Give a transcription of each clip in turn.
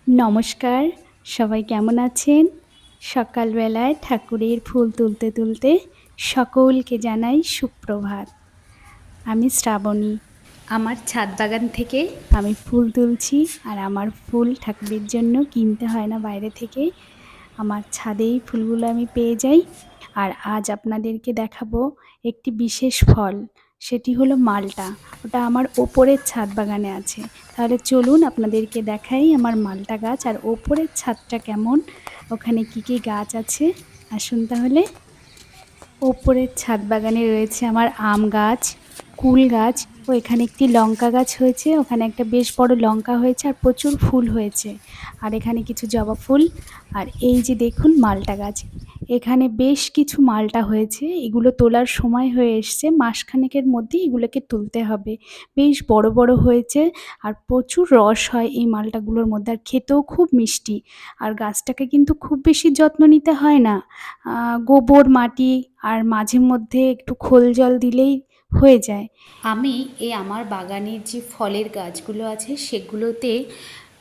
নমস্কার, সবাই কেমন আছেন? সকালবেলায় ঠাকুরের ফুল তুলতে তুলতে সকলকে জানাই সুপ্রভাত। আমি শ্রাবণী। আমার ছাদ বাগান থেকে আমি ফুল তুলছি, আর আমার ফুল ঠাকুরের জন্য কিনতে হয় না বাইরে থেকে। আমার ছাদেই ফুলগুলো আমি পেয়ে যাই। আর আজ আপনাদেরকে দেখাবো একটি বিশেষ ফল, সেটি হলো মালটা। ওটা আমার ওপরের ছাদ বাগানে আছে। তাহলে চলুন আপনাদেরকে দেখাই আমার মালটা গাছ আর ওপরের ছাদটা কেমন, ওখানে কী কী গাছ আছে। আসুন তাহলে। ওপরের ছাদ বাগানে রয়েছে আমার আম গাছ, কুল গাছ, ও এখানে একটি লঙ্কা গাছ হয়েছে, ওখানে একটা বেশ বড় লঙ্কা হয়েছে আর প্রচুর ফুল হয়েছে। আর এখানে কিছু জবা ফুল, আর এই যে দেখুন মালটা গাছ, এখানে বেশ কিছু মালটা হয়েছে। এগুলো তোলার সময় হয়ে এসছে, মাসখানেকের মধ্যে এগুলোকে তুলতে হবে। বেশ বড় বড় হয়েছে আর প্রচুর রস হয় এই মালটাগুলোর মধ্যে, আর খেতেও খুব মিষ্টি। আর গাছটাকে কিন্তু খুব বেশি যত্ন নিতে হয় না, গোবর মাটি আর মাঝে মধ্যে একটু খোল জল দিলেই হয়ে যায়। আমি আমার বাগানের যে ফলের গাছগুলো আছে সেগুলোতে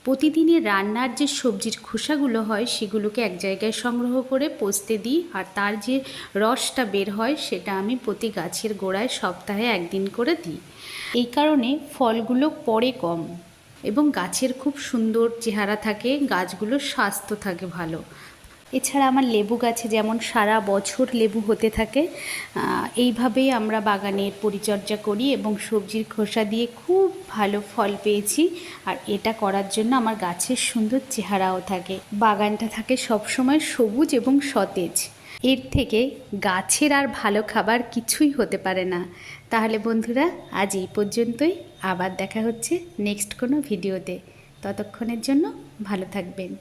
প্রতিদিনের রান্নার যে সবজির খোসাগুলো হয় সেগুলোকে এক জায়গায় সংগ্রহ করে পচতে দিই, আর তার যে রসটা বের হয় সেটা আমি প্রতি গাছের গোড়ায় সপ্তাহে একদিন করে দিই। এই কারণে ফলগুলো পড়ে কম এবং গাছের খুব সুন্দর চেহারা থাকে, গাছগুলোর স্বাস্থ্য থাকে ভালো। এছাড়া আমার লেবু গাছে যেমন সারা বছর লেবু হতে থাকে, এইভাবেই আমরা বাগানের পরিচর্যা করি এবং সবজির খোসা দিয়ে খুব ভালো ফল পেয়েছি। আর এটা করার জন্য আমার গাছের সুন্দর চেহারাও থাকে, বাগানটা থাকে সবসময় সবুজ এবং সতেজ। এর থেকে গাছের আর ভালো খাবার কিছুই হতে পারে না। তাহলে বন্ধুরা, আজ এই পর্যন্তই। আবার দেখা হচ্ছে নেক্সট কোনো ভিডিওতে। ততক্ষণের জন্য ভালো থাকবেন।